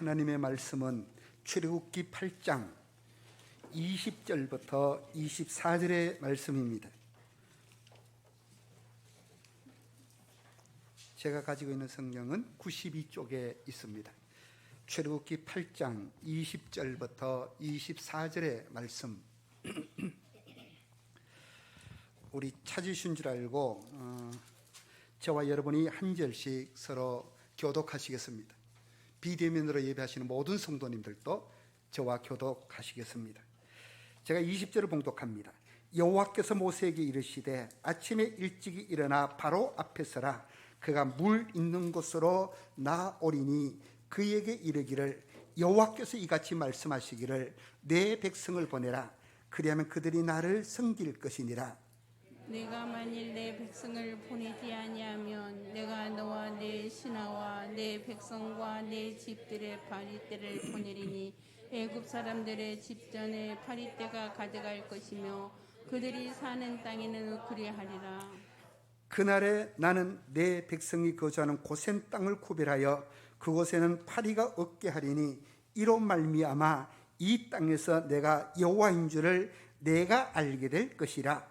하나님의 말씀은 출애굽기 8장 20절부터 24절의 말씀입니다. 제가 가지고 있는 성경은 92쪽에 있습니다. 출애굽기 8장 20절부터 24절의 말씀. 우리 찾으신 줄 알고 저와 여러분이 한 절씩 서로 교독하시겠습니다. 비대면으로 예배하시는 모든 성도님들도 저와 교독하시겠습니다. 제가 20절을 봉독합니다. 여호와께서 모세에게 이르시되 아침에 일찍이 일어나 바로 앞에 서라. 그가 물 있는 곳으로 나오리니 그에게 이르기를 여호와께서 이같이 말씀하시기를 내 백성을 보내라. 그리하면 그들이 나를 섬길 것이니라. 내가 만일 내 백성을 보내지 아니하면 내가 너와 내 신하와 내 백성과 내 집들의 파리떼를 보내리니 애굽 사람들의 집전에 파리떼가 가져갈 것이며 그들이 사는 땅에는 그리하리라. 그날에 나는 내 백성이 거주하는 고센 땅을 구별하여 그곳에는 파리가 없게 하리니 이로 말미암아 이 땅에서 내가 여호와인 줄을 내가 알게 될 것이라.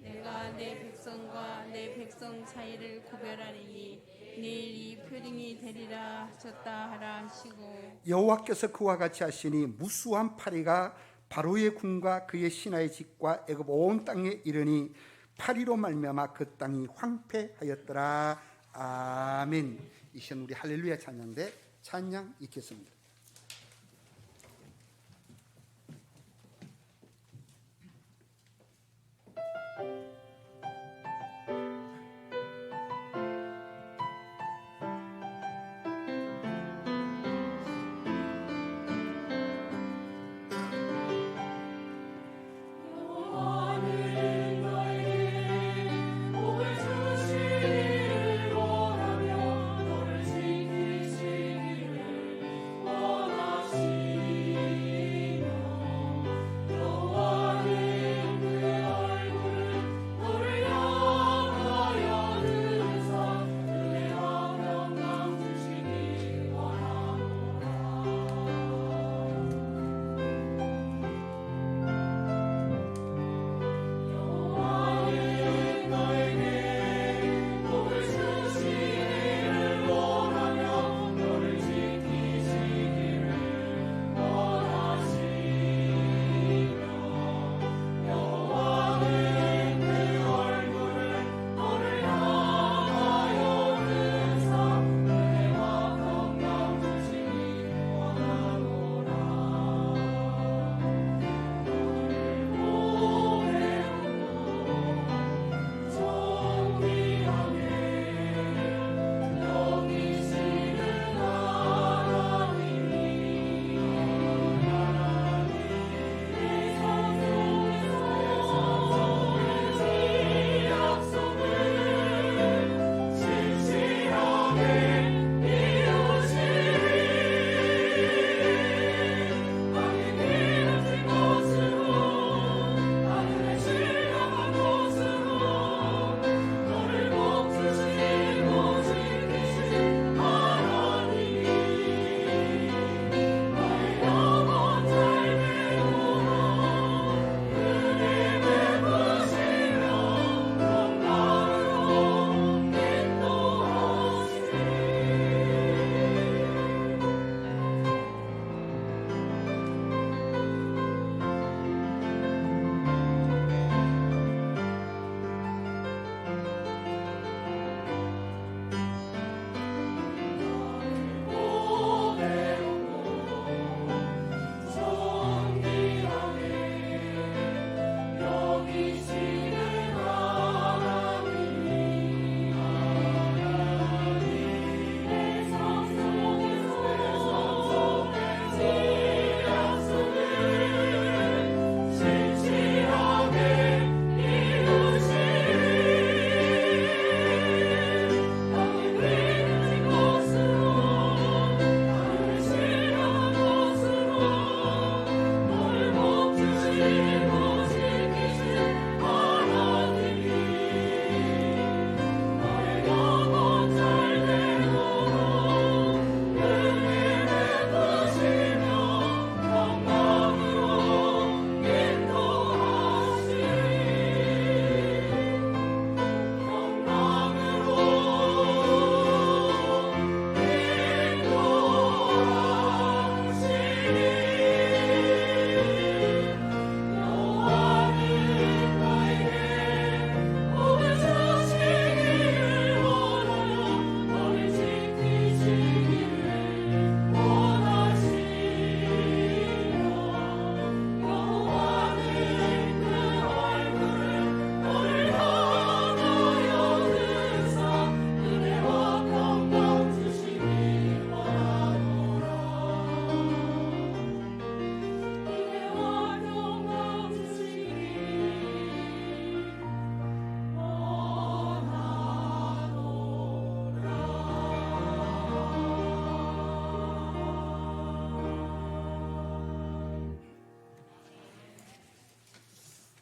내가 내 백성과 내 백성 사이를 구별하리니 내일이 표징이 되리라 하셨다 하라 하시고 여호와께서 그와 같이 하시니 무수한 파리가 바로의 궁과 그의 신하의 집과 애굽 온 땅에 이르니 파리로 말미암아 그 땅이 황폐하였더라. 아멘. 이 시간 우리 할렐루야 찬양대 찬양 읽겠습니다. 오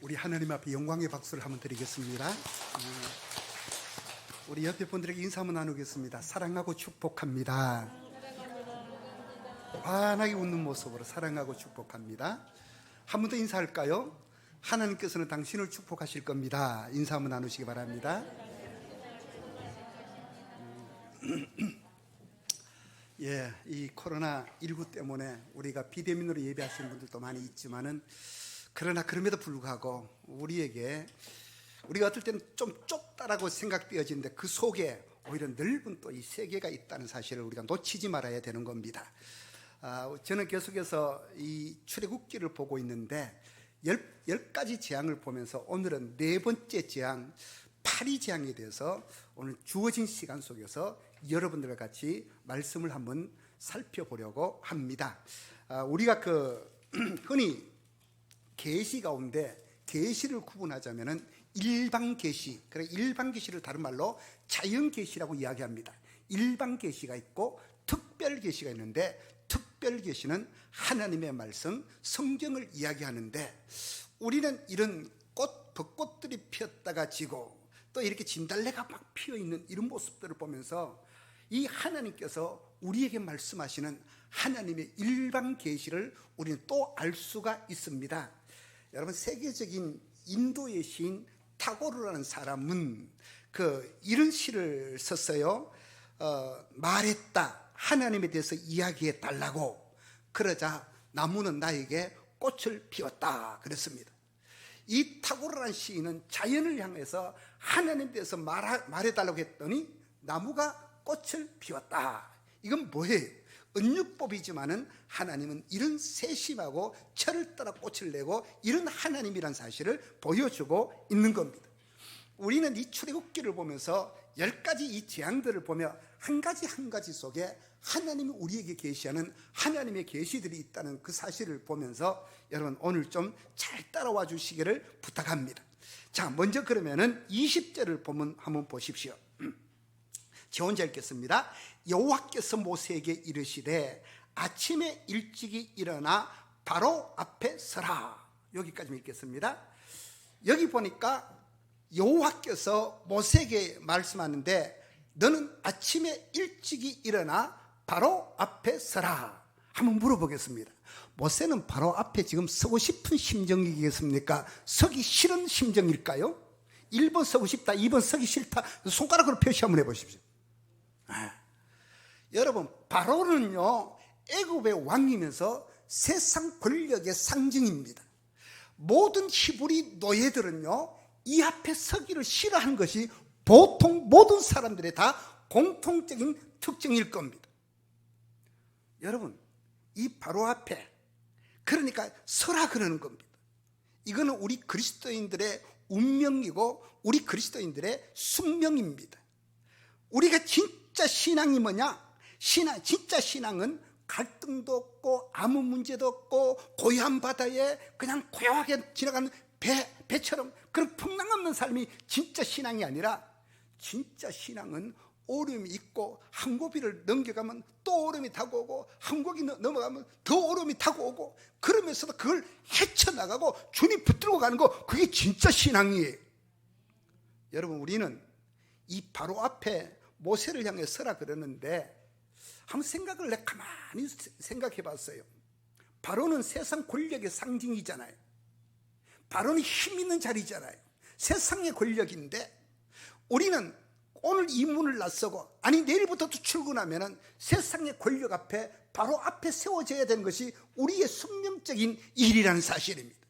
우리 하나님 앞에 영광의 박수를 한번 드리겠습니다. 우리 옆에 분들에게 인사 한번 나누겠습니다. 사랑하고 축복합니다. 환하게 웃는 모습으로 사랑하고 축복합니다. 한 번 더 인사할까요? 하나님께서는 당신을 축복하실 겁니다. 인사 한번 나누시기 바랍니다. 예, 이 코로나19 때문에 우리가 비대면으로 예배하시는 분들도 많이 있지만은, 그러나 그럼에도 불구하고 우리가 어떨 때는 좀 좁다라고 생각되어지는데 그 속에 오히려 넓은 또 이 세계가 있다는 사실을 우리가 놓치지 말아야 되는 겁니다. 저는 계속해서 이 출애굽기를 보고 있는데 10가지 재앙을 보면서 오늘은 네 번째 재앙, 파리 재앙에 대해서 오늘 주어진 시간 속에서 여러분들과 같이 말씀을 한번 살펴보려고 합니다. 우리가 흔히 계시 가운데 계시를 구분하자면은 일반 계시, 그래 일반 계시를 다른 말로 자연 계시라고 이야기합니다. 일반 계시가 있고 특별 계시가 있는데, 특별 계시는 하나님의 말씀, 성경을 이야기하는데, 우리는 이런 벚꽃들이 피었다가 지고 또 이렇게 진달래가 막 피어 있는 이런 모습들을 보면서 이 하나님께서 우리에게 말씀하시는 하나님의 일반 계시를 우리는 또 알 수가 있습니다. 여러분, 세계적인 인도의 시인 타고르라는 사람은 이런 시를 썼어요. 말했다, 하나님에 대해서 이야기해 달라고. 그러자 나무는 나에게 꽃을 피웠다 그랬습니다. 이 타고르라는 시인은 자연을 향해서 하나님에 대해서 말해달라고 했더니 나무가 꽃을 피웠다. 이건 뭐예요? 은유법이지만은 하나님은 이런 세심하고 철을 따라 꽃을 내고 이런 하나님이란 사실을 보여주고 있는 겁니다. 우리는 이 출애굽기를 보면서 10가지 이 재앙들을 보며 한 가지 속에 하나님이 우리에게 계시하는 하나님의 계시들이 있다는 그 사실을 보면서 여러분 오늘 좀 잘 따라와 주시기를 부탁합니다. 자, 먼저 그러면은 20절을 한번 보십시오. 저 혼자 읽겠습니다. 여호와께서 모세에게 이르시되 아침에 일찍이 일어나 바로 앞에 서라. 여기까지 읽겠습니다. 여기 보니까 여호와께서 모세에게 말씀하는데, 너는 아침에 일찍이 일어나 바로 앞에 서라. 한번 물어보겠습니다. 모세는 바로 앞에 지금 서고 싶은 심정이겠습니까? 서기 싫은 심정일까요? 1번 서고 싶다, 2번 서기 싫다, 손가락으로 표시 한번 해보십시오. 여러분, 바로는요 애굽의 왕이면서 세상 권력의 상징입니다. 모든 히브리 노예들은요 이 앞에 서기를 싫어하는 것이 보통 모든 사람들의 다 공통적인 특징일 겁니다. 여러분, 이 바로 앞에, 그러니까 서라 그러는 겁니다. 이거는 우리 그리스도인들의 운명이고 우리 그리스도인들의 숙명입니다. 우리가 진짜 신앙이 뭐냐? 진짜 신앙은 갈등도 없고 아무 문제도 없고 고요한 바다에 그냥 고요하게 지나가는 배처럼 그런 풍랑 없는 삶이 진짜 신앙이 아니라, 진짜 신앙은 어려움이 있고 한 고비를 넘겨가면 또 어려움이 타고 오고 한 고비 넘어가면 더 어려움이 타고 오고, 그러면서도 그걸 헤쳐나가고 주님 붙들고 가는 거, 그게 진짜 신앙이에요. 여러분, 우리는 이 바로 앞에 모세를 향해 서라 그러는데, 한번 생각을 내가 가만히 생각해 봤어요. 바로는 세상 권력의 상징이잖아요. 바로는 힘 있는 자리잖아요. 세상의 권력인데, 우리는 오늘 이 문을 나서고, 아니 내일부터 출근하면은 세상의 권력 앞에 바로 앞에 세워져야 되는 것이 우리의 숙명적인 일이라는 사실입니다.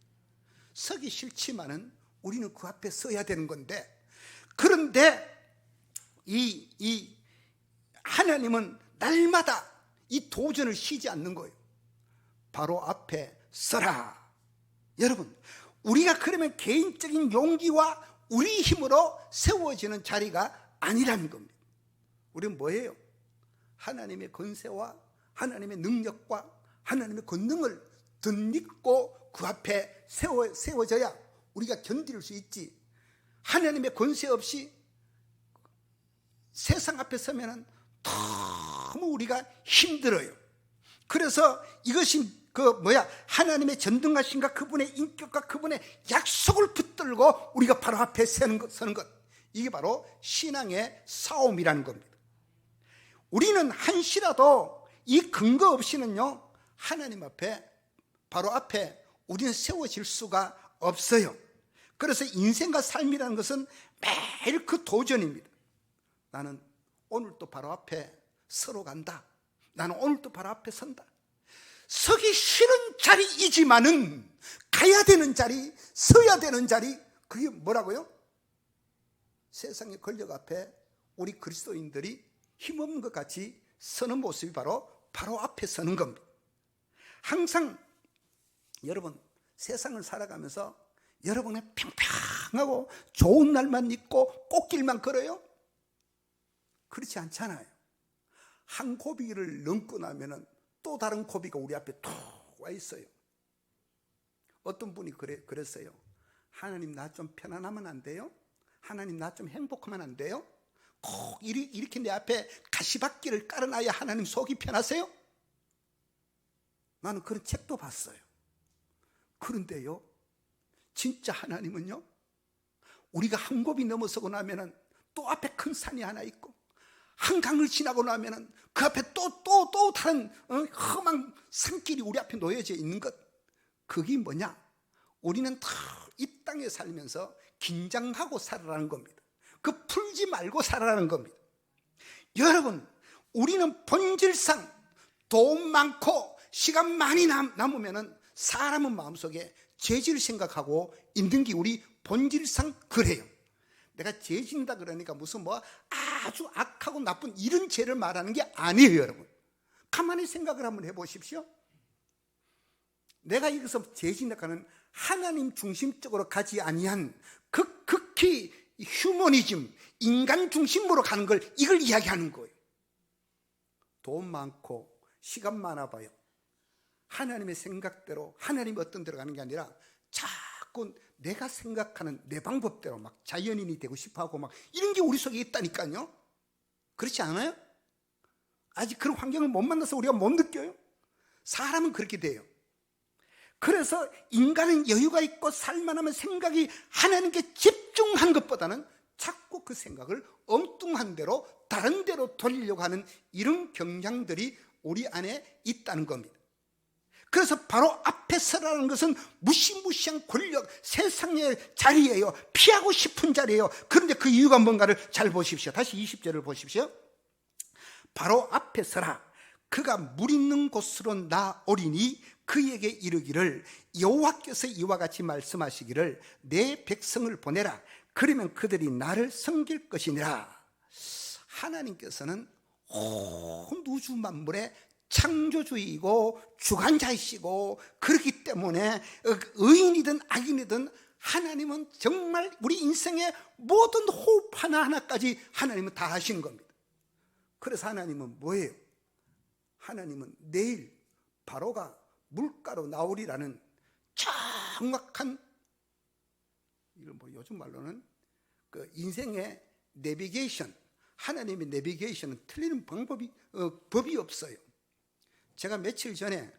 서기 싫지만은 우리는 그 앞에 서야 되는 건데, 그런데 이 하나님은 날마다 이 도전을 쉬지 않는 거예요. 바로 앞에 서라. 여러분, 우리가 그러면 개인적인 용기와 우리 힘으로 세워지는 자리가 아니라는 겁니다. 우리는 뭐예요? 하나님의 권세와 하나님의 능력과 하나님의 권능을 덧입고 그 앞에 세워져야 우리가 견딜 수 있지. 하나님의 권세 없이 세상 앞에 서면은 너무 우리가 힘들어요. 그래서 이것이 하나님의 전능하신가 그분의 인격과 그분의 약속을 붙들고 우리가 바로 앞에 서는 것. 이게 바로 신앙의 싸움이라는 겁니다. 우리는 한시라도 이 근거 없이는요, 하나님 앞에, 바로 앞에 우리는 세워질 수가 없어요. 그래서 인생과 삶이라는 것은 매일 그 도전입니다. 나는 오늘 또 바로 앞에 서러 간다. 나는 오늘 또 바로 앞에 선다. 서기 싫은 자리이지만은 가야 되는 자리, 서야 되는 자리, 그게 뭐라고요? 세상의 권력 앞에 우리 그리스도인들이 힘없는 것 같이 서는 모습이 바로 앞에 서는 겁니다. 항상 여러분 세상을 살아가면서 여러분의 평평하고 좋은 날만 있고 꽃길만 걸어요? 그렇지 않잖아요. 한 고비를 넘고 나면은 또 다른 고비가 우리 앞에 툭 와 있어요. 어떤 분이 그랬어요. 하나님 나 좀 편안하면 안 돼요? 하나님 나 좀 행복하면 안 돼요? 꼭 이렇게 내 앞에 가시밭길을 깔아놔야 하나님 속이 편하세요? 나는 그런 책도 봤어요. 그런데요, 진짜 하나님은요, 우리가 한 고비 넘어서고 나면은 또 앞에 큰 산이 하나 있고, 한강을 지나고 나면은 그 앞에 또 다른 험한 산길이 우리 앞에 놓여져 있는 것. 그게 뭐냐? 우리는 다 이 땅에 살면서 긴장하고 살아라는 겁니다. 그 풀지 말고 살아라는 겁니다. 여러분, 우리는 본질상 돈 많고 시간 많이 남으면은 사람은 마음속에 죄질 생각하고 있는 게 우리 본질상 그래요. 내가 죄 진다 그러니까 무슨 아주 악하고 나쁜 이런 죄를 말하는 게 아니에요, 여러분. 가만히 생각을 한번 해보십시오. 내가 여기서 죄 진다 하는 하나님 중심적으로 가지 아니한 극히 휴머니즘, 인간 중심으로 가는 걸, 이걸 이야기하는 거예요. 돈 많고 시간 많아봐요. 하나님의 생각대로, 하나님이 어떤 데로 가는 게 아니라 자꾸 내가 생각하는 내 방법대로 막 자연인이 되고 싶어하고 막 이런 게 우리 속에 있다니까요. 그렇지 않아요? 아직 그런 환경을 못 만나서 우리가 못 느껴요. 사람은 그렇게 돼요. 그래서 인간은 여유가 있고 살만하면 생각이 하나님께 집중한 것보다는 자꾸 그 생각을 엉뚱한 대로 다른 데로 돌리려고 하는 이런 경향들이 우리 안에 있다는 겁니다. 그래서 바로 앞에 서라는 것은 무시무시한 권력, 세상의 자리예요. 피하고 싶은 자리예요. 그런데 그 이유가 뭔가를 잘 보십시오. 다시 20절을 보십시오. 바로 앞에 서라. 그가 물 있는 곳으로 나오리니 그에게 이르기를 여호와께서 이와 같이 말씀하시기를 내 백성을 보내라. 그러면 그들이 나를 섬길 것이니라. 하나님께서는 온 우주 만물의 창조주이고 주관자이시고, 그렇기 때문에 의인이든 악인이든 하나님은 정말 우리 인생의 모든 호흡 하나하나까지 하나님은 다 하신 겁니다. 그래서 하나님은 뭐예요? 하나님은 내일 바로가 물가로 나오리라는 정확한, 이걸 요즘 말로는 그 인생의 내비게이션, 하나님의 내비게이션은 틀리는 법이 없어요. 제가 며칠 전에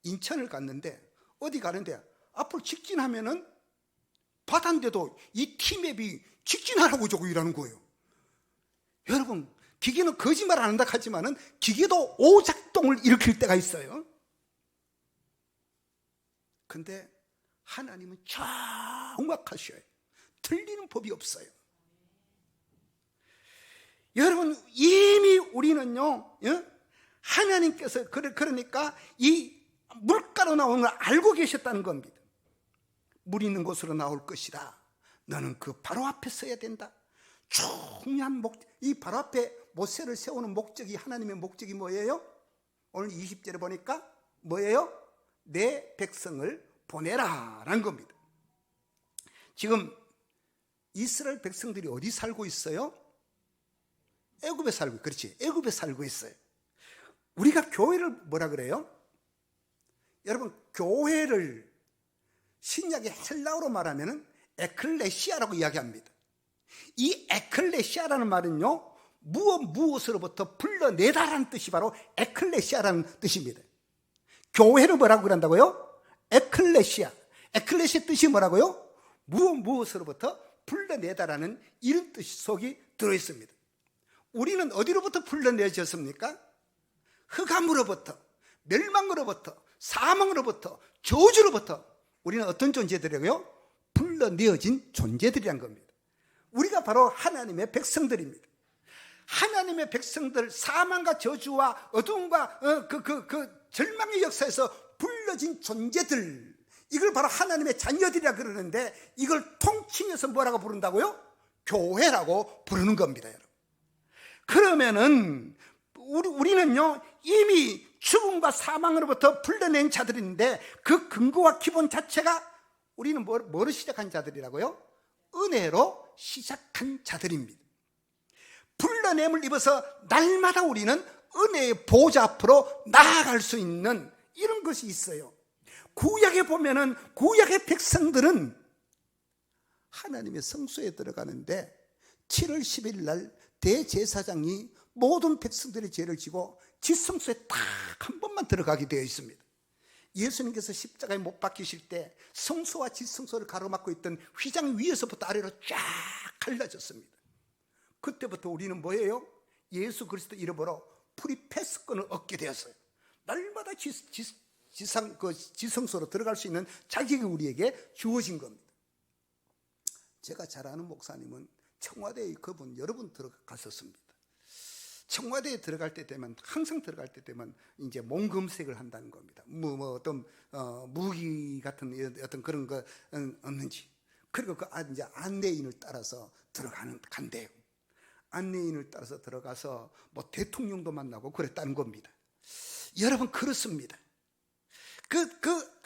인천을 갔는데, 어디 가는데 앞으로 직진하면은 바다인데도 이 티맵이 직진하라고 저거 일하는 거예요. 여러분, 기계는 거짓말 안 한다 하지만은 기계도 오작동을 일으킬 때가 있어요. 근데 하나님은 정확하셔요. 틀리는 법이 없어요. 여러분, 이미 우리는요, 하나님께서 그러니까 이 물가로 나오는 걸 알고 계셨다는 겁니다. 물 있는 곳으로 나올 것이다. 너는 그 바로 앞에 서야 된다. 중요한 이 바로 앞에 모세를 세우는 목적이, 하나님의 목적이 뭐예요? 오늘 20절에 보니까 뭐예요? 내 백성을 보내라 라는 겁니다. 지금 이스라엘 백성들이 어디 살고 있어요? 애굽에 살고, 그렇지, 애굽에 살고 있어요. 우리가 교회를 뭐라 그래요? 여러분, 교회를 신약의 헬라어로 말하면 에클레시아라고 이야기합니다. 이 에클레시아라는 말은요, 무엇으로부터 불러내다라는 뜻이 바로 에클레시아라는 뜻입니다. 교회를 뭐라고 그런다고요? 에클레시아. 에클레시아 뜻이 뭐라고요? 무엇으로부터 불러내다라는 이런 뜻 속이 들어있습니다. 우리는 어디로부터 불러내졌습니까? 흑암으로부터, 멸망으로부터, 사망으로부터, 저주로부터 우리는 어떤 존재들이고요? 불러내어진 존재들이란 겁니다. 우리가 바로 하나님의 백성들입니다. 하나님의 백성들, 사망과 저주와 어둠과 절망의 역사에서 불러진 존재들, 이걸 바로 하나님의 자녀들이라 그러는데, 이걸 통칭해서 뭐라고 부른다고요? 교회라고 부르는 겁니다, 여러분. 그러면은 우리는요 이미 죽음과 사망으로부터 불러낸 자들인데, 그 근거와 기본 자체가 우리는 뭐로 시작한 자들이라고요? 은혜로 시작한 자들입니다. 불러냄을 입어서 날마다 우리는 은혜의 보좌 앞으로 나아갈 수 있는 이런 것이 있어요. 구약에 보면은 구약의 백성들은 하나님의 성소에 들어가는데 7월 10일 날 대제사장이 모든 백성들의 죄를 지고 지성소에 딱 한 번만 들어가게 되어 있습니다. 예수님께서 십자가에 못 박히실 때 성소와 지성소를 가로막고 있던 휘장 위에서부터 아래로 쫙 갈라졌습니다. 그때부터 우리는 뭐예요? 예수 그리스도 이름으로 프리 패스권을 얻게 되었어요. 날마다 지성소로 들어갈 수 있는 자격이 우리에게 주어진 겁니다. 제가 잘 아는 목사님은 청와대에 그분 여러 번 들어갔었습니다. 청와대에 들어갈 때 되면, 항상 들어갈 때 되면 이제 몸 검색을 한다는 겁니다. 어떤 무기 같은 어떤 그런 거 없는지. 그리고 이제 안내인을 따라서 간대요. 안내인을 따라서 들어가서 뭐 대통령도 만나고 그랬다는 겁니다. 여러분, 그렇습니다.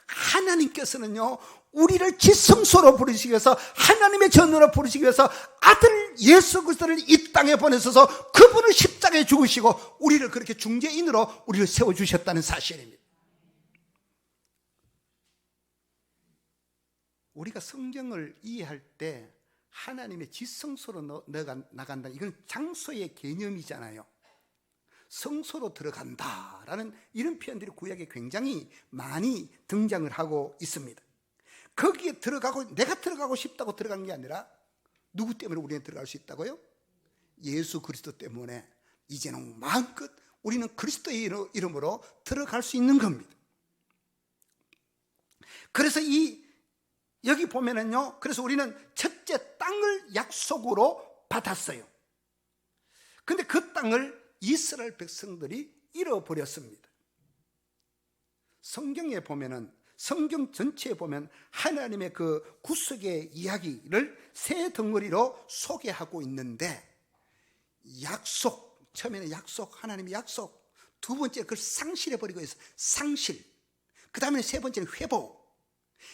하나님께서는요, 우리를 지성소로 부르시기 위해서, 하나님의 전으로 부르시기 위해서 아들 예수 그리스도를 이 땅에 보내셔서 그분을 십자가에 죽으시고 우리를 그렇게 중재인으로 우리를 세워주셨다는 사실입니다. 우리가 성경을 이해할 때 하나님의 지성소로 나간다, 이건 장소의 개념이잖아요. 성소로 들어간다라는 이런 표현들이 구약에 굉장히 많이 등장을 하고 있습니다. 거기에 내가 들어가고 싶다고 들어간 게 아니라 누구 때문에 우리는 들어갈 수 있다고요? 예수 그리스도 때문에 이제는 마음껏 우리는 그리스도의 이름으로 들어갈 수 있는 겁니다. 그래서 여기 보면은요, 그래서 우리는 첫째 땅을 약속으로 받았어요. 근데 그 땅을 이스라엘 백성들이 잃어버렸습니다. 성경에 보면은, 성경 전체에 보면 하나님의 그 구속의 이야기를 세 덩어리로 소개하고 있는데, 약속, 처음에는 약속, 하나님의 약속, 두 번째 그걸 상실해버리고 있어요. 상실. 그 다음에 세 번째는 회복.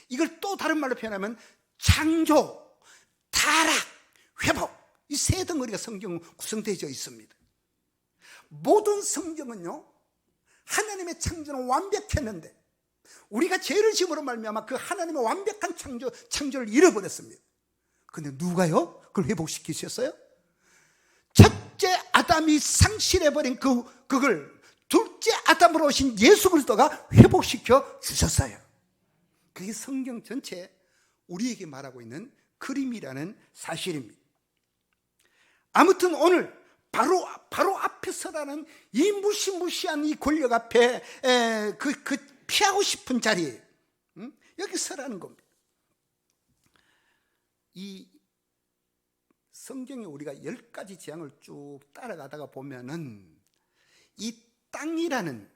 이걸 또 다른 말로 표현하면 창조, 타락, 회복. 이 세 덩어리가 성경 구성되어 있습니다. 모든 성경은요, 하나님의 창조는 완벽했는데 우리가 죄를 지음으로 말미암아 그 하나님의 완벽한 창조를 잃어버렸습니다. 근데 누가요? 그걸 회복시키셨어요? 첫째 아담이 상실해버린 그걸 둘째 아담으로 오신 예수 그리스도가 회복시켜 주셨어요. 그게 성경 전체에 우리에게 말하고 있는 그림이라는 사실입니다. 아무튼 오늘 바로 앞에 서라는 이 무시무시한 이 권력 앞에 피하고 싶은 자리에 여기 서라는 겁니다. 이 성경에 우리가 10가지 재앙을 쭉 따라가다가 보면은 이 땅이라는,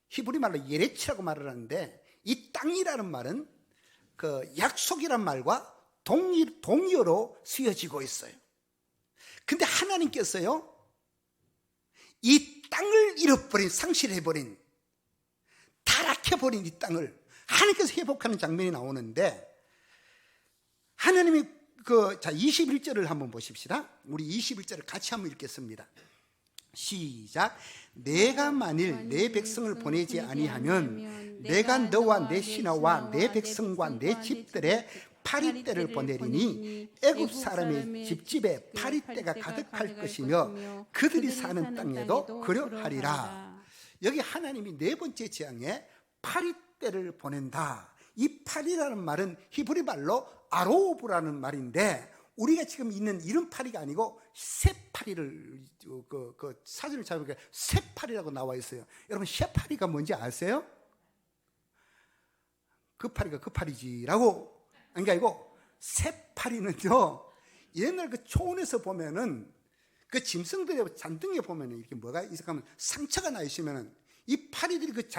히브리 말로 예레치라고 말을 하는데, 이 땅이라는 말은 그 약속이란 말과 동의어로 쓰여지고 있어요. 근데 하나님께서요, 이 땅을 잃어버린, 상실해버린, 타락해버린 이 땅을 하나님께서 회복하는 장면이 나오는데, 하나님이 21절을 한번 보십시다. 우리 21절을 같이 한번 읽겠습니다. 시작. 내가 만일 내 백성을 보내지 아니하면 내가 너와 내 신하와 내 백성과 내 집들에 파리떼를 보내리니 애굽 사람의 집집에 파리떼가 가득할 것이며 그들이 사는 땅에도 그러하리라. 여기 하나님이 네 번째 재앙에 파리떼를 보낸다. 이 파리라는 말은 히브리 말로 아로브라는 말인데, 우리가 지금 있는 이런 파리가 아니고 새파리를, 그 사진을 찾아보니까 새파리라고 나와 있어요. 여러분, 새파리가 뭔지 아세요? 그 파리가 그 파리지라고 한 게 아니고, 새파리는요, 옛날 그 초원에서 보면은 그 짐승들의 잔등에 보면은 이렇게 뭐가 있으면 상처가 나 있으면은 이 파리들이 그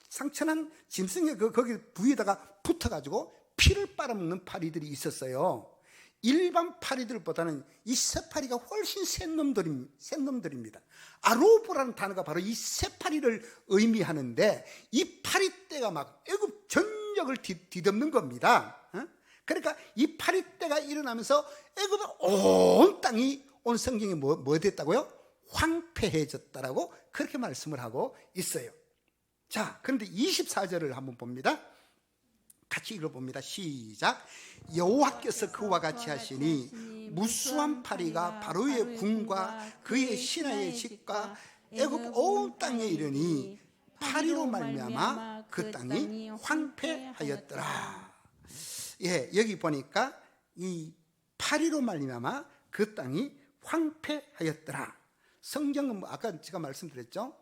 상처난 짐승의 거기 부위에다가 붙어가지고 피를 빨아먹는 파리들이 있었어요. 일반 파리들보다는 이 새파리가 훨씬 센 놈들입니다. 아로브라는 단어가 바로 이 새파리를 의미하는데, 이 파리떼가 막 애굽 전역을 뒤덮는 겁니다. 그러니까 이 파리떼가 일어나면서 애굽의 온 땅이, 오늘 성경이 뭐 됐다고요? 황폐해졌다라고 그렇게 말씀을 하고 있어요. 자, 그런데 24절을 한번 봅니다. 같이 읽어봅니다. 시작. 여호와께서 그와 같이 하시니 무수한 파리가 바로의 궁과 그의 신하의 집과 애굽 온 땅에 이르니 파리로 말미암아 그 땅이 황폐하였더라. 예, 여기 보니까 이 파리로 말미암아 그 땅이 황폐하였더라. 성경은 아까 제가 말씀드렸죠.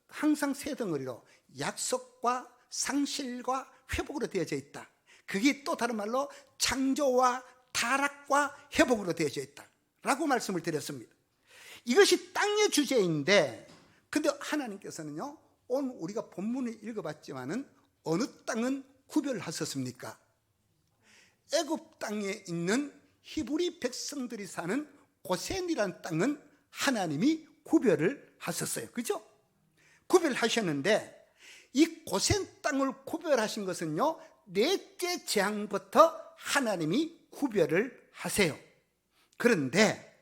항상 세 덩어리로 약속과 상실과 회복으로 되어져 있다. 그게 또 다른 말로 창조와 타락과 회복으로 되어져 있다 라고 말씀을 드렸습니다. 이것이 땅의 주제인데, 근데 하나님께서는요, 오늘 우리가 본문을 읽어봤지만은 어느 땅은 구별하셨습니까? 애굽 땅에 있는 히브리 백성들이 사는 고센이라는 땅은 하나님이 구별을 하셨어요. 그죠? 구별하셨는데, 이 고센 땅을 구별하신 것은요, 넷째 재앙부터 하나님이 구별을 하세요. 그런데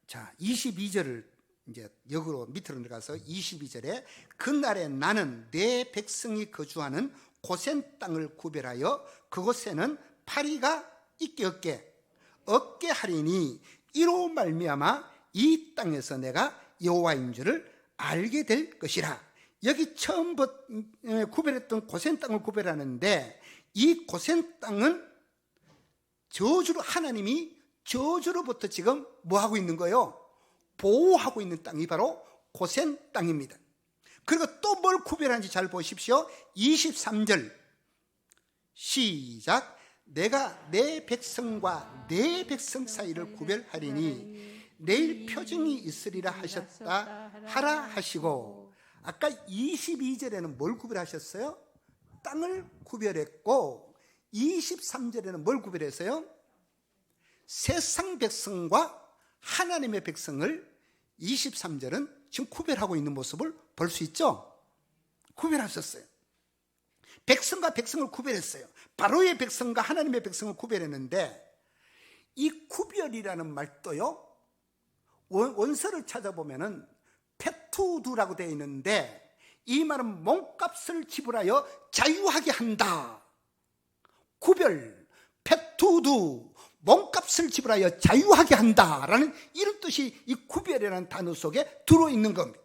자, 22절을 이제 역으로 밑으로 들어가서 22절에 그날에 나는 내 백성이 거주하는 고센 땅을 구별하여 그곳에는 파리가 있게 없게 하리니 이로 말미암아 이 땅에서 내가 여호와인 줄을 알게 될 것이라. 여기 처음부터 구별했던 고센 땅을 구별하는데, 이 고센 땅은 저주로, 하나님이 저주로부터 지금 뭐 하고 있는 거예요? 보호하고 있는 땅이 바로 고센 땅입니다. 그리고 또 뭘 구별하는지 잘 보십시오. 23절 시작. 내가 내 백성과 내 백성 사이를 구별하리니 내일 표징이 있으리라 하셨다 하라 하시고, 아까 22절에는 뭘 구별하셨어요? 땅을 구별했고, 23절에는 뭘 구별했어요? 세상 백성과 하나님의 백성을 23절은 지금 구별하고 있는 모습을 볼 수 있죠? 구별하셨어요. 백성과 백성을 구별했어요. 바로의 백성과 하나님의 백성을 구별했는데, 이 구별이라는 말도요, 원서를 찾아보면은 페투두라고 되어 있는데, 이 말은 몸값을 지불하여 자유하게 한다. 구별, 페투두, 몸값을 지불하여 자유하게 한다라는 이런 뜻이 이 구별이라는 단어 속에 들어있는 겁니다.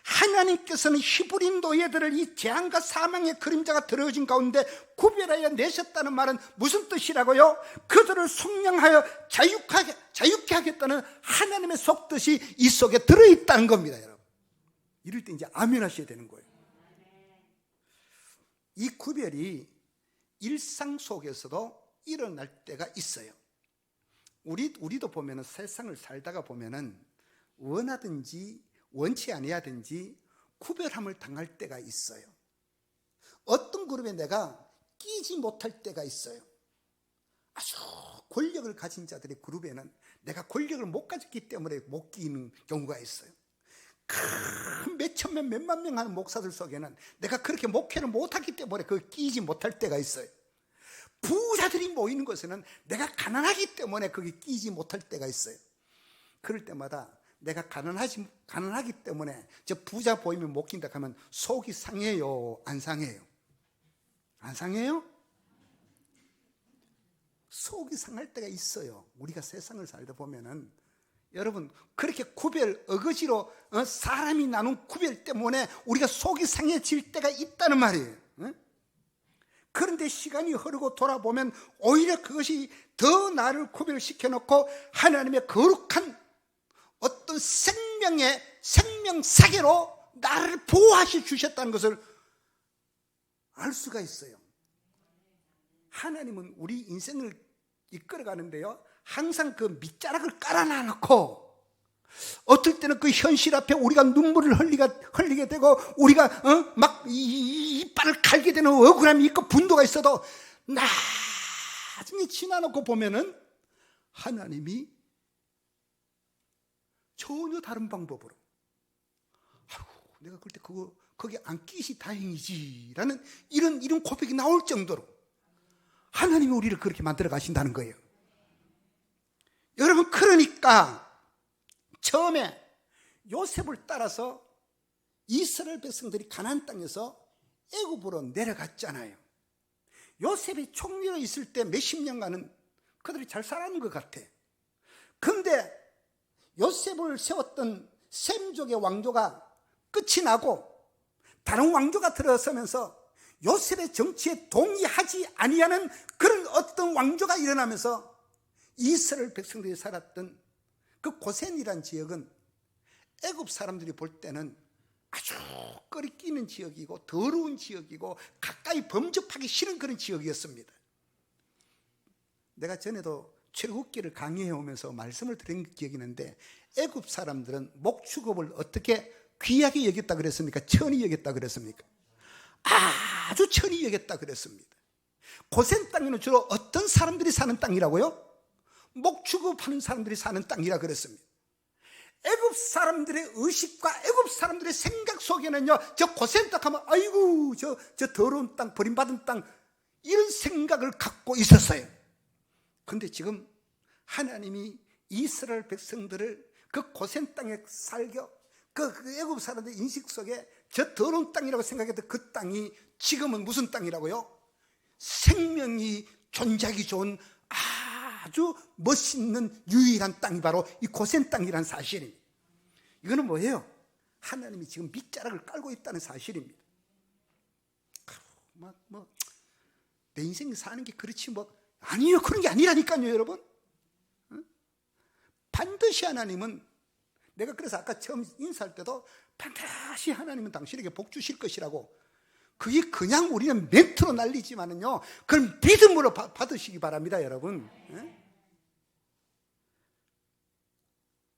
하나님께서는 히브리 노예들을 이 재앙과 사망의 그림자가 들어진 가운데 구별하여 내셨다는 말은 무슨 뜻이라고요? 그들을 속량하여 자유케 하겠다는 하나님의 속뜻이 이 속에 들어있다는 겁니다, 여러분. 이럴 때 이제 아멘 하셔야 되는 거예요. 이 구별이 일상 속에서도 일어날 때가 있어요. 우리도 보면은 세상을 살다가 보면은 원하든지 원치 아니하든지 구별함을 당할 때가 있어요. 어떤 그룹에 내가 끼지 못할 때가 있어요. 아주 권력을 가진 자들의 그룹에는 내가 권력을 못 가졌기 때문에 못 끼는 경우가 있어요. 큰 몇천 명, 몇만 명 하는 목사들 속에는 내가 그렇게 목회를 못하기 때문에 그 끼지 못할 때가 있어요. 부자들이 모이는 곳에는 내가 가난하기 때문에 거기 끼지 못할 때가 있어요. 그럴 때마다 내가 가난하기 때문에 저 부자 보이면 못 낀다 하면 속이 상해요, 안 상해요? 안 상해요? 속이 상할 때가 있어요. 우리가 세상을 살다 보면은 여러분, 그렇게 구별, 어거지로 사람이 나눈 구별 때문에 우리가 속이 상해질 때가 있다는 말이에요. 그런데 시간이 흐르고 돌아보면 오히려 그것이 더 나를 구별시켜 놓고 하나님의 거룩한 어떤 생명의 생명사계로 나를 보호하시 주셨다는 것을 알 수가 있어요. 하나님은 우리 인생을 이끌어가는데요, 항상 그 밑자락을 깔아놔놓고 어떨 때는 그 현실 앞에 우리가 눈물을 흘리게 되고 우리가 막 이빨을 갈게 되는 억울함이 있고 분노가 있어도 나중에 지나놓고 보면은 하나님이 전혀 다른 방법으로, 아이고 내가 그럴 때 거기 안 끼시 다행이지라는 이런 고백이 나올 정도로 하나님이 우리를 그렇게 만들어 가신다는 거예요. 여러분, 그러니까 처음에 요셉을 따라서 이스라엘 백성들이 가나안 땅에서 애굽으로 내려갔잖아요. 요셉이 총리로 있을 때 몇십 년간은 그들이 잘 살았는 것 같아. 그런데 요셉을 세웠던 셈족의 왕조가 끝이 나고 다른 왕조가 들어서면서 요셉의 정치에 동의하지 아니하는 그런 어떤 왕조가 일어나면서 이스라엘 백성들이 살았던 그 고센이란 지역은 애굽 사람들이 볼 때는 아주 꺼리끼는 지역이고 더러운 지역이고 가까이 범접하기 싫은 그런 지역이었습니다. 내가 전에도 출애굽기를 강의해 오면서 말씀을 드린 기억이 있는데, 애굽 사람들은 목축업을 어떻게 귀하게 여겼다 그랬습니까? 천히 여겼다 그랬습니까? 아주 천히 여겼다 그랬습니다. 고센 땅에는 주로 어떤 사람들이 사는 땅이라고요? 목축업하는 사람들이 사는 땅이라 그랬습니다. 애굽 사람들의 의식과 애굽 사람들의 생각 속에는요, 저 고센 땅 하면 아이고 저 더러운 땅, 버림받은 땅, 이런 생각을 갖고 있었어요. 그런데 지금 하나님이 이스라엘 백성들을 그 고센 땅에 살겨 그 애굽 사람들의 인식 속에 저 더러운 땅이라고 생각했던 그 땅이 지금은 무슨 땅이라고요? 생명이 존재하기 좋은 아주 멋있는 유일한 땅이 바로 이 고센 땅이라는 사실입니다. 이거는 뭐예요? 하나님이 지금 밑자락을 깔고 있다는 사실입니다. 내 인생 사는 게 그렇지 아니요, 그런 게 아니라니까요, 여러분. 반드시 하나님은, 내가 그래서 아까 처음 인사할 때도 반드시 하나님은 당신에게 복 주실 것이라고, 그게 그냥 우리는 멘트로 날리지만은요, 그걸 믿음으로 받으시기 바랍니다, 여러분.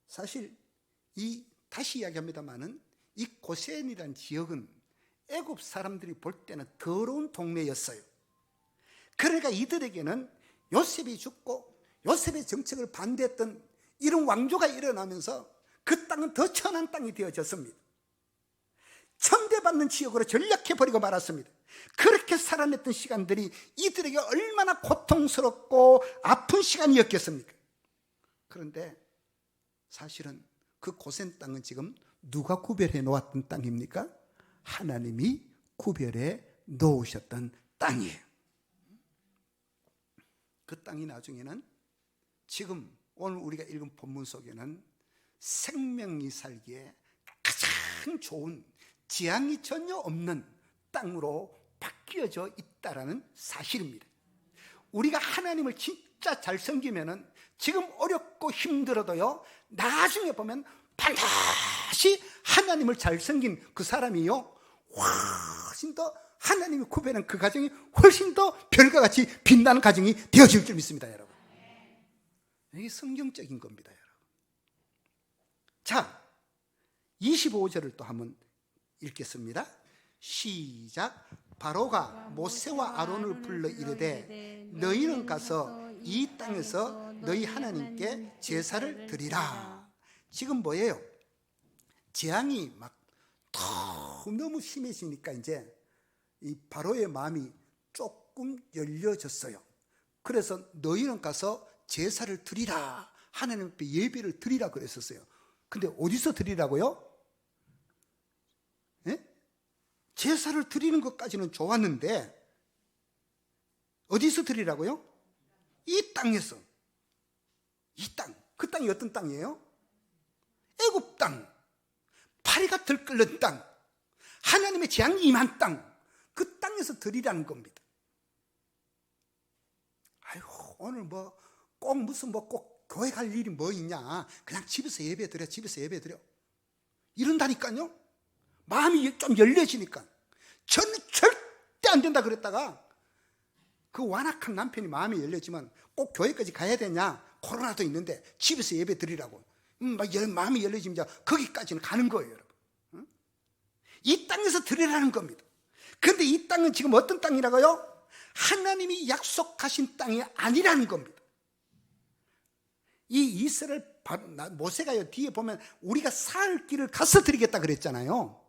사실 다시 이야기합니다만은 이 고센이라는 지역은 애굽 사람들이 볼 때는 더러운 동네였어요. 그러니까 이들에게는 요셉이 죽고 요셉의 정책을 반대했던 이런 왕조가 일어나면서 그 땅은 더 천한 땅이 되어졌습니다. 천대받는 지역으로 전락해버리고 말았습니다. 그렇게 살아냈던 시간들이 이들에게 얼마나 고통스럽고 아픈 시간이었겠습니까? 그런데 사실은 그 고센 땅은 지금 누가 구별해 놓았던 땅입니까? 하나님이 구별해 놓으셨던 땅이에요. 그 땅이 나중에는 지금 오늘 우리가 읽은 본문 속에는 생명이 살기에 가장 좋은, 지향이 전혀 없는 땅으로 바뀌어져 있다라는 사실입니다. 우리가 하나님을 진짜 잘 섬기면은 지금 어렵고 힘들어도요, 나중에 보면 반드시 하나님을 잘 섬긴 그 사람이요, 훨씬 더 하나님이 구별한 그 가정이 훨씬 더 별과 같이 빛나는 가정이 되어질 줄 믿습니다, 여러분. 이게 성경적인 겁니다, 여러분. 자, 25절을 또 한번 읽겠습니다. 시작. 바로가 모세와 아론을 불러 이르되 너희는 가서 이 땅에서 너희 하나님께 제사를 드리라. 지금 뭐예요? 재앙이 막 너무 심해지니까 이제 이 바로의 마음이 조금 열려졌어요. 그래서 너희는 가서 제사를 드리라, 하나님 앞에 예배를 드리라 그랬었어요. 근데 어디서 드리라고요? 예? 제사를 드리는 것까지는 좋았는데 어디서 드리라고요? 이 땅에서. 이 땅, 그 땅이 어떤 땅이에요? 애굽 땅, 파리가 들끓는 땅, 하나님의 재앙이 임한 땅, 그 땅에서 드리라는 겁니다. 아이고, 오늘 꼭 무슨 꼭 교회 갈 일이 뭐 있냐, 그냥 집에서 예배 드려, 집에서 예배 드려, 이런다니까요. 마음이 좀 열려지니까. 저는 절대 안 된다 그랬다가 그 완악한 남편이 마음이 열려지면 꼭 교회까지 가야 되냐, 코로나도 있는데 집에서 예배 드리라고 마음이 열려지면 거기까지는 가는 거예요, 여러분. 응? 이 땅에서 드리라는 겁니다. 그런데 이 땅은 지금 어떤 땅이라고요? 하나님이 약속하신 땅이 아니라는 겁니다. 이 이스라엘 모세가요, 뒤에 보면 우리가 사흘 길을 가서 드리겠다 그랬잖아요.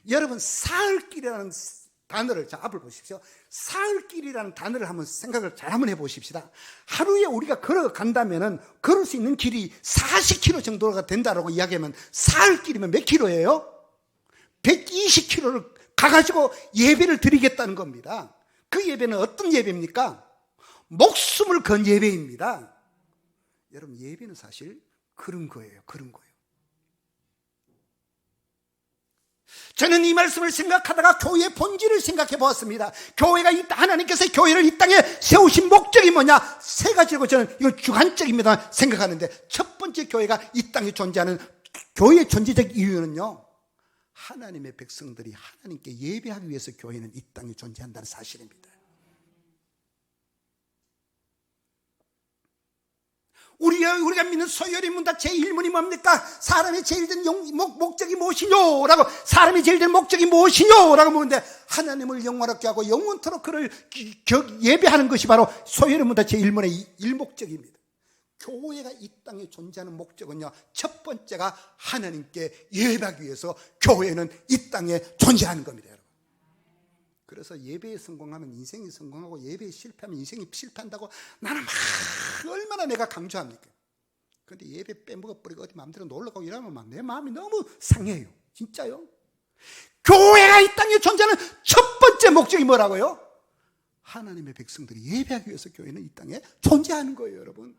여러분, 사흘 길이라는 단어를, 자, 앞을 보십시오. 사흘 길이라는 단어를 한번 생각을 잘 한번 해보십시다. 하루에 우리가 걸어간다면은 걸을 수 있는 길이 40km 정도가 된다라고 이야기하면 사흘 길이면 몇 킬로예요? 120km를 가가지고 예배를 드리겠다는 겁니다. 그 예배는 어떤 예배입니까? 목숨을 건 예배입니다. 여러분, 예배는 사실 그런 거예요. 그런 거예요. 저는 이 말씀을 생각하다가 교회의 본질을 생각해 보았습니다. 교회가 하나님께서 교회를 이 땅에 세우신 목적이 뭐냐? 세 가지고 저는 이건 주관적입니다 생각하는데, 첫 번째, 교회가 이 땅에 존재하는 교회의 존재적 이유는요, 하나님의 백성들이 하나님께 예배하기 위해서 교회는 이 땅에 존재한다는 사실입니다. 우리가 믿는 소열의 문다 제1문이 뭡니까? 사람의 제일 된 목적이 무엇이뇨? 라고, 사람의 제일 된 목적이 무엇이뇨? 라고 묻는데, 하나님을 영원하게 하고 영원토록 그를 예배하는 것이 바로 소열의 문다 제1문의 일목적입니다. 교회가 이 땅에 존재하는 목적은요, 첫 번째가 하나님께 예배하기 위해서 교회는 이 땅에 존재하는 겁니다, 여러분. 그래서 예배에 성공하면 인생이 성공하고 예배에 실패하면 인생이 실패한다고 나는 얼마나 내가 강조합니까? 그런데 예배 빼먹어버리고 어디 마음대로 놀러 가고 이러면 막 내 마음이 너무 상해요. 진짜요. 교회가 이 땅에 존재하는 첫 번째 목적이 뭐라고요? 하나님의 백성들이 예배하기 위해서 교회는 이 땅에 존재하는 거예요, 여러분.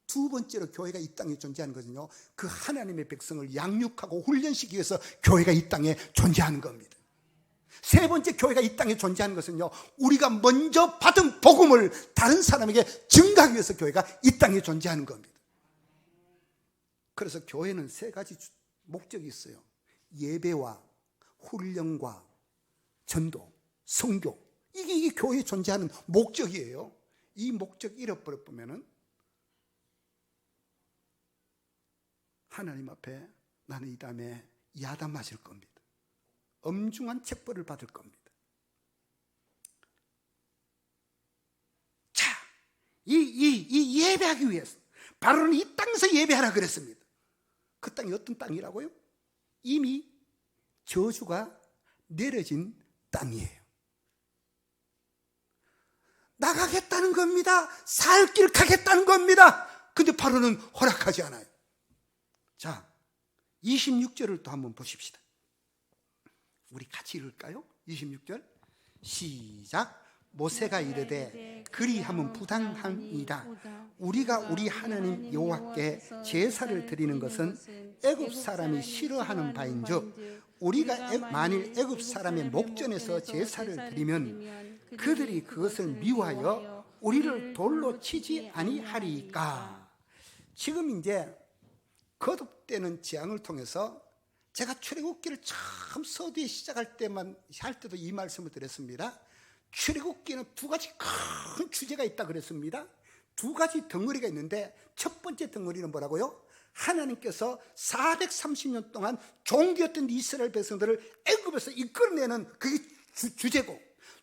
두 번째로 교회가 이 땅에 존재하는 것은요, 그 하나님의 백성을 양육하고 훈련시키기 위해서 교회가 이 땅에 존재하는 겁니다. 세 번째, 교회가 이 땅에 존재하는 것은요, 우리가 먼저 받은 복음을 다른 사람에게 증가하기 위해서 교회가 이 땅에 존재하는 겁니다. 그래서 교회는 세 가지 목적이 있어요. 예배와 훈련과 전도, 선교, 이게 교회에 존재하는 목적이에요. 이 목적 잃어버렸으면 하나님 앞에 나는 이 다음에 야단 맞을 겁니다. 엄중한 책벌을 받을 겁니다. 자, 이 예배하기 위해서 바로는 이 땅에서 예배하라 그랬습니다. 그 땅이 어떤 땅이라고요? 이미 저주가 내려진 땅이에요. 나가겠다는 겁니다. 살 길 가겠다는 겁니다. 근데 바로는 허락하지 않아요. 자, 26절을 또 한번 보십시다. 우리 같이 읽을까요? 26절 시작. 모세가 이르되 그리하면 부당하니이다. 우리가 우리 하나님 여호와께 제사를 드리는 것은 애굽 사람이 싫어하는 바인즉 우리가 만일 애굽 사람의 목전에서 제사를 드리면 그들이 그것을 미워하여 우리를 돌로 치지 아니하리까. 지금 이제 거듭되는 재앙을 통해서 제가 출애굽기를 처음 서두에 시작할 때도 이 말씀을 드렸습니다. 출애굽기는 두 가지 큰 주제가 있다 그랬습니다. 두 가지 덩어리가 있는데, 첫 번째 덩어리는 뭐라고요? 하나님께서 430년 동안 종되었던 이스라엘 백성들을 애굽에서 이끌어내는 그게 주제고,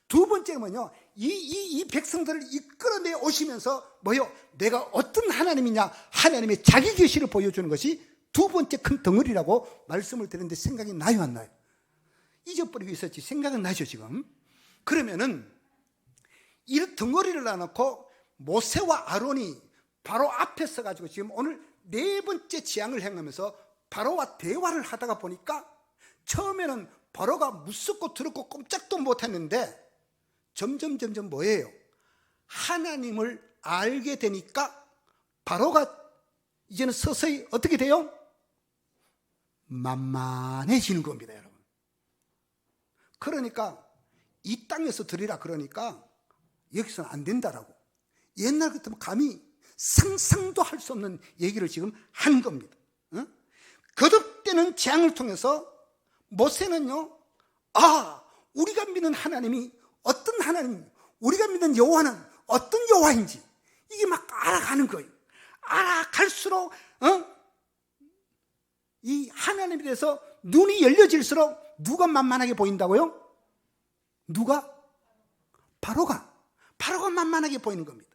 두 번째는 뭐냐? 이 백성들을 이끌어내 오시면서 뭐요? 내가 어떤 하나님이냐? 하나님의 자기 계시를 보여주는 것이 두 번째 큰 덩어리라고 말씀을 드렸는데, 생각이 나요, 안 나요? 잊어버리고 있었지 생각은 나죠 지금. 그러면은 이 덩어리를 놔놓고 모세와 아론이 바로 앞에 서가지고 지금 오늘 네 번째 재앙을 행하면서 바로와 대화를 하다가 보니까, 처음에는 바로가 무섭고 두렵고 꼼짝도 못했는데 점점 뭐예요? 하나님을 알게 되니까 바로가 이제는 서서히 어떻게 돼요? 만만해지는 겁니다, 여러분. 그러니까 이 땅에서 드리라 그러니까 여기서는 안 된다라고. 옛날 같으면 감히 상상도 할 수 없는 얘기를 지금 하는 겁니다. 거듭되는 재앙을 통해서 모세는요, 우리가 믿는 하나님이 어떤 하나님, 우리가 믿는 여호와는 어떤 여호와인지 이게 막 알아가는 거예요. 알아갈수록 이 하나님에 대해서 눈이 열려질수록 누가 만만하게 보인다고요? 누가? 바로가 만만하게 보이는 겁니다.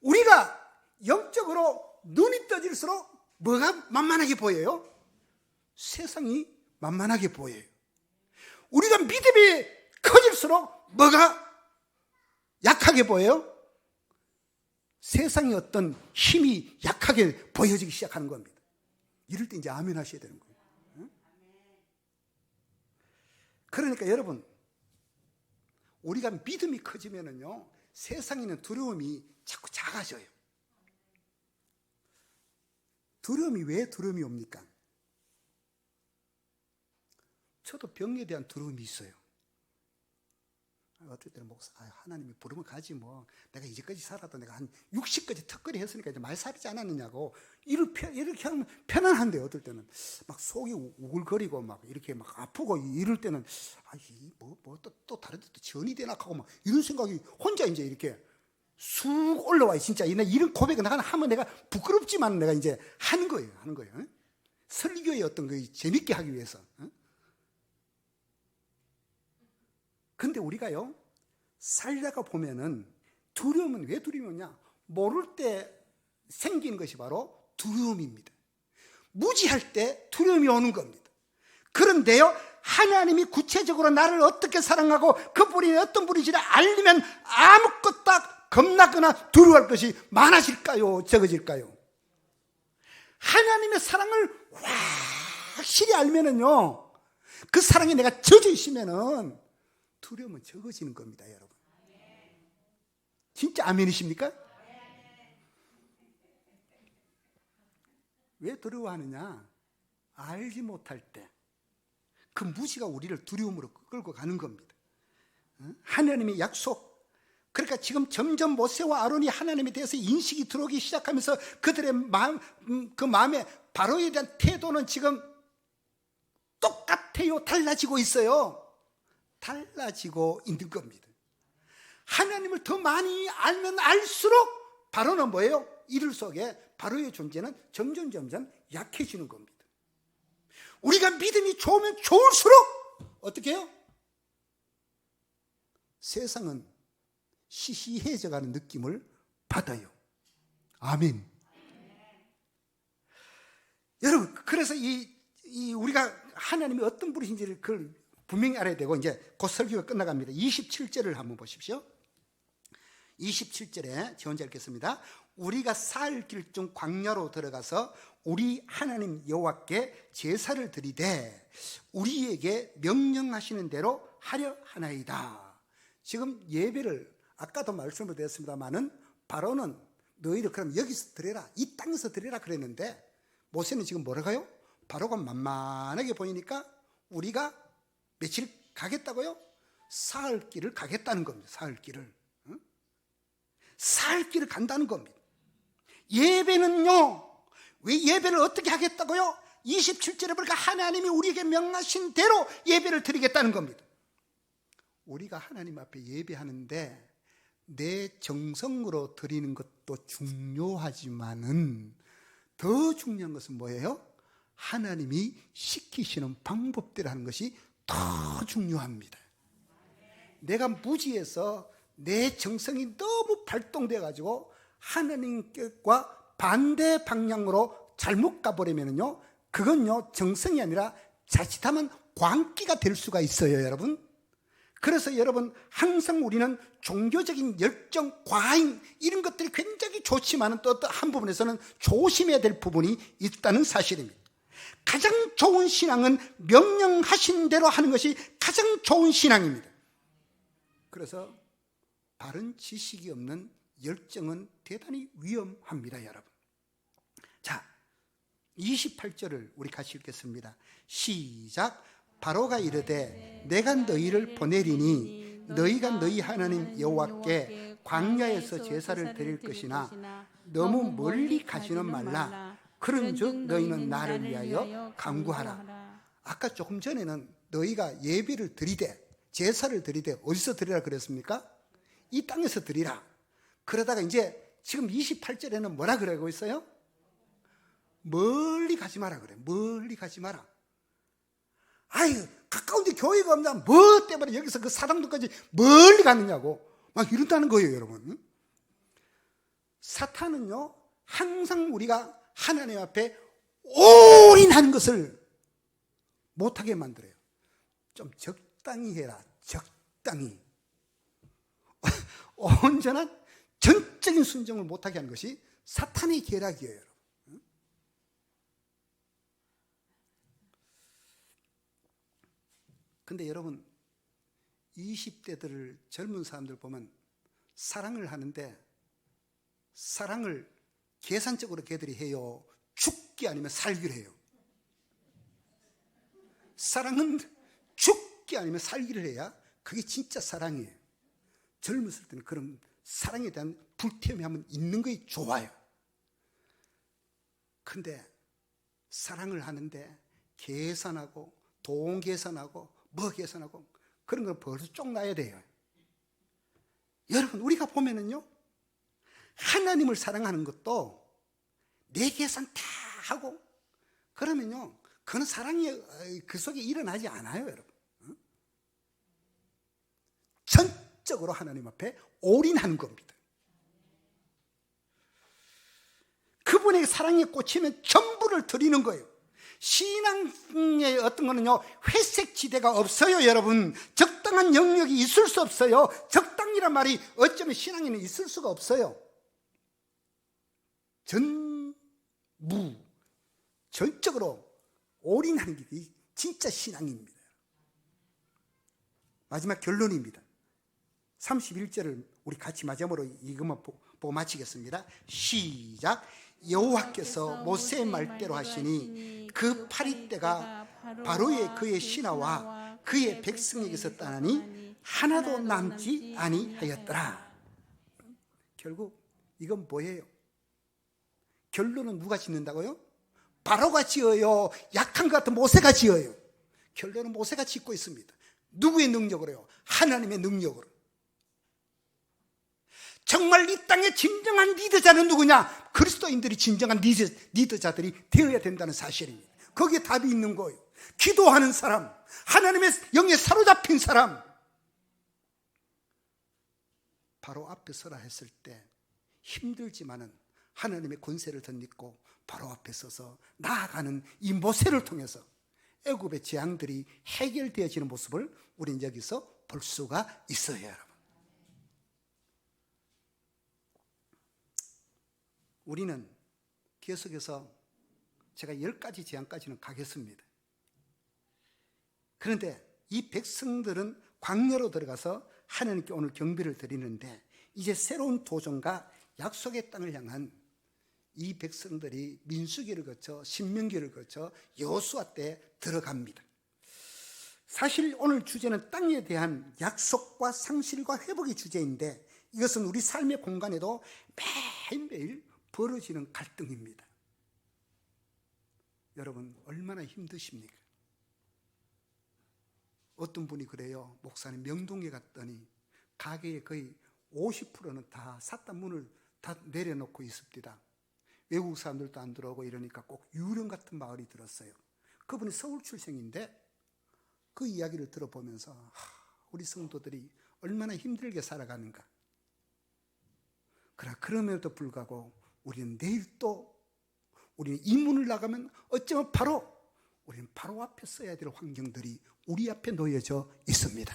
우리가 영적으로 눈이 떠질수록 뭐가 만만하게 보여요? 세상이 만만하게 보여요. 우리가 믿음이 커질수록 뭐가 약하게 보여요? 세상의 어떤 힘이 약하게 보여지기 시작하는 겁니다. 이럴 때 이제 아멘 하셔야 되는 거예요. 그러니까 여러분, 우리가 믿음이 커지면은요, 세상에 있는 두려움이 자꾸 작아져요. 두려움이 왜 두려움이 옵니까? 저도 병에 대한 두려움이 있어요. 어떨 때는 목사, 하나님이 부르면 가지 뭐. 내가 이제까지 살아도 내가 한 60까지 턱걸이 했으니까 이제 많이 살지 않았느냐고. 이렇게 하면 편안한데 어떨 때는 막 속이 우글거리고 막 이렇게 막 아프고 이럴 때는 또 다른 데또 전이 되나 하고 막 이런 생각이 혼자 이제 이렇게 쑥 올라와요. 진짜 이런 고백을 하면 내가 부끄럽지만 내가 이제 하는 거예요. 설교의 어떤 그 재밌게 하기 위해서. 근데 우리가요, 살다가 보면은 두려움은 왜 두려움이냐? 모를 때 생기는 것이 바로 두려움입니다. 무지할 때 두려움이 오는 겁니다. 그런데요, 하나님이 구체적으로 나를 어떻게 사랑하고 그분이 어떤 분인지를 알리면 아무것도 겁나거나 두려워할 것이 많아질까요? 적어질까요? 하나님의 사랑을 확실히 알면은요, 그 사랑에 내가 젖어 있으면은 두려움은 적어지는 겁니다, 여러분. 진짜 아멘이십니까? 왜 두려워하느냐? 알지 못할 때 그 무지가 우리를 두려움으로 끌고 가는 겁니다. 하나님의 약속. 그러니까 지금 점점 모세와 아론이 하나님에 대해서 인식이 들어오기 시작하면서 그들의 그 마음에 바로에 대한 태도는 지금 똑같아요. 달라지고 있어요. 달라지고 있는 겁니다. 하나님을 더 많이 알면 알수록 바로는 뭐예요? 이들 속에 바로의 존재는 점점 약해지는 겁니다. 우리가 믿음이 좋으면 좋을수록 어떻게 해요? 세상은 시시해져가는 느낌을 받아요. 아멘. 여러분, 그래서 우리가 하나님이 어떤 분이신지를 그걸 분명히 알아야 되고, 이제 곧 설교가 끝나갑니다. 27절을 한번 보십시오. 27절에 제 혼자 읽겠습니다. 우리가 살 길 중 광야로 들어가서 우리 하나님 여호와께 제사를 드리되 우리에게 명령하시는 대로 하려 하나이다. 지금 예배를 아까도 말씀을 드렸습니다마는 바로는 너희들 그럼 여기서 드려라, 이 땅에서 드려라 그랬는데 모세는 지금 뭐라고요? 바로가 만만하게 보이니까 우리가 며칠 가겠다고요? 사흘 길을 가겠다는 겁니다. 사흘 길을. 사흘 길을 간다는 겁니다. 예배는요, 왜 예배를 어떻게 하겠다고요? 27절에 보니까 하나님이 우리에게 명하신 대로 예배를 드리겠다는 겁니다. 우리가 하나님 앞에 예배하는데 내 정성으로 드리는 것도 중요하지만은 더 중요한 것은 뭐예요? 하나님이 시키시는 방법대로 하는 것이 더 중요합니다. 내가 무지해서 내 정성이 너무 발동돼 가지고 하나님과 반대 방향으로 잘못 가버리면요, 그건요 정성이 아니라 자칫하면 광기가 될 수가 있어요, 여러분. 그래서 여러분, 항상 우리는 종교적인 열정, 과잉 이런 것들이 굉장히 좋지만 또 한 부분에서는 조심해야 될 부분이 있다는 사실입니다. 가장 좋은 신앙은 명령하신 대로 하는 것이 가장 좋은 신앙입니다. 그래서 바른 지식이 없는 열정은 대단히 위험합니다, 여러분. 28절을 우리 같이 읽겠습니다. 시작. 바로가 이르되 내가 너희를 보내리니 너희가 너희 하나님 여호와께 광야에서 제사를 드릴 것이나 너무 멀리 가지는 말라. 그런즉 너희는 나를 위하여 간구하라. 아까 조금 전에는 너희가 예배를 드리되 제사를 드리되 어디서 드리라 그랬습니까? 이 땅에서 드리라. 그러다가 이제 지금 28절에는 뭐라 그러고 있어요? 멀리 가지 마라 그래. 멀리 가지 마라. 아유, 가까운데 교회가 없나? 뭐 때문에 여기서 그 사당도까지 멀리 가느냐고 막 이런다는 거예요, 여러분. 사탄은요, 항상 우리가 하나님 앞에 올인하는 것을 못하게 만들어요. 좀 적당히 해라. 적당히. 온전한 전적인 순종을 못하게 하는 것이 사탄의 계략이에요, 여러분. 근데 여러분, 20대들 젊은 사람들 보면 사랑을 하는데 사랑을 계산적으로 걔들이 해요? 죽기 아니면 살기를 해요? 사랑은 죽기 아니면 살기를 해야 그게 진짜 사랑이에요. 젊었을 때는 그런 사랑에 대한 불태움이 한번 있는 것이 좋아요. 근데 사랑을 하는데 계산하고 돈 계산하고 뭐 계산하고 그런 걸 벌써 쫑나야 돼요. 여러분, 우리가 보면은요, 하나님을 사랑하는 것도 내 계산 다 하고 그러면요, 그건 사랑이 그 속에 일어나지 않아요, 여러분. 전적으로 하나님 앞에 올인하는 겁니다. 그분의 사랑에 꽂히면 전부를 드리는 거예요. 신앙의 어떤 거는요, 회색 지대가 없어요, 여러분. 적당한 영역이 있을 수 없어요. 적당이란 말이 어쩌면 신앙에는 있을 수가 없어요. 전적으로 올인하는 게 진짜 신앙입니다. 마지막 결론입니다. 31절을 우리 같이 마지막으로 이것만 보고 마치겠습니다. 시작. 여호와께서 모세의 말대로 하시니 그 파리떼가 바로의 그의 신하와 그의 백성에게서 떠나니 하나도 남지 아니하였더라. 결국 이건 뭐예요? 결론은 누가 짓는다고요? 바로가 지어요? 약한 것 같은 모세가 지어요? 결론은 모세가 짓고 있습니다. 누구의 능력으로요? 하나님의 능력으로. 정말 이 땅의 진정한 리더자는 누구냐? 그리스도인들이 진정한 리더자들이 되어야 된다는 사실입니다. 거기에 답이 있는 거예요. 기도하는 사람, 하나님의 영에 사로잡힌 사람. 바로 앞에 서라 했을 때 힘들지만은 하나님의 권세를 덧입고 바로 앞에 서서 나아가는 이 모세를 통해서 애굽의 재앙들이 해결되어지는 모습을 우리는 여기서 볼 수가 있어요, 여러분. 우리는 계속해서 제가 10가지 재앙까지는 가겠습니다. 그런데 이 백성들은 광야로 들어가서 하나님께 오늘 경배를 드리는데 이제 새로운 도전과 약속의 땅을 향한 이 백성들이 민수기를 거쳐 신명기를 거쳐 여호수아 때 들어갑니다. 사실 오늘 주제는 땅에 대한 약속과 상실과 회복의 주제인데 이것은 우리 삶의 공간에도 매일매일 벌어지는 갈등입니다. 여러분, 얼마나 힘드십니까? 어떤 분이 그래요. 목사님, 명동에 갔더니 가게의 거의 50%는 다 샀다 문을 다 내려놓고 있습니다. 외국 사람들도 안 들어오고 이러니까 꼭 유령 같은 마을이 들었어요. 그분이 서울 출생인데 그 이야기를 들어보면서 우리 성도들이 얼마나 힘들게 살아가는가. 그럼에도 불구하고 우리는 내일 또 우리는 이 문을 나가면 어쩌면 우리는 바로 앞에 서야 될 환경들이 우리 앞에 놓여져 있습니다.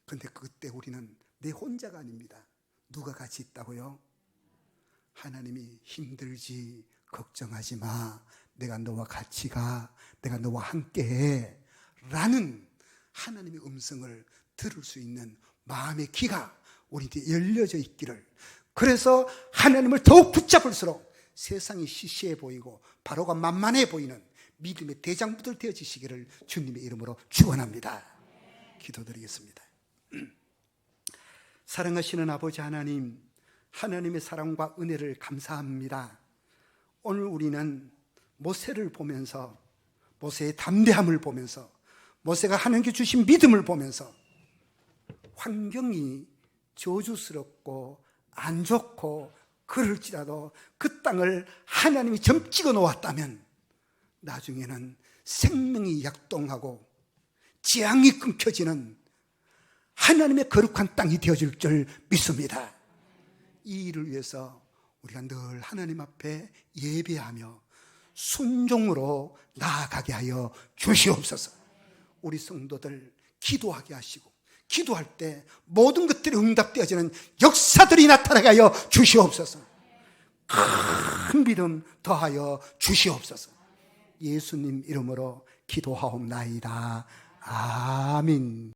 그런데 그때 우리는 내 혼자가 아닙니다. 누가 같이 있다고요? 하나님이 힘들지 걱정하지 마. 내가 너와 같이 가. 내가 너와 함께해. 라는 하나님의 음성을 들을 수 있는 마음의 귀가 우리한테 열려져 있기를. 그래서 하나님을 더욱 붙잡을수록 세상이 시시해 보이고 바로가 만만해 보이는 믿음의 대장부들 되어지시기를 주님의 이름으로 축원합니다. 기도드리겠습니다. 사랑하시는 아버지 하나님, 하나님의 사랑과 은혜를 감사합니다. 오늘 우리는 모세를 보면서, 모세의 담대함을 보면서, 모세가 하나님께 주신 믿음을 보면서 환경이 저주스럽고 안 좋고 그럴지라도 그 땅을 하나님이 점 찍어 놓았다면 나중에는 생명이 약동하고 재앙이 끊겨지는 하나님의 거룩한 땅이 되어질 줄 믿습니다. 이 일을 위해서 우리가 늘 하나님 앞에 예배하며 순종으로 나아가게 하여 주시옵소서. 우리 성도들 기도하게 하시고 기도할 때 모든 것들이 응답되어지는 역사들이 나타나게 하여 주시옵소서. 큰 믿음 더하여 주시옵소서. 예수님 이름으로 기도하옵나이다. 아멘.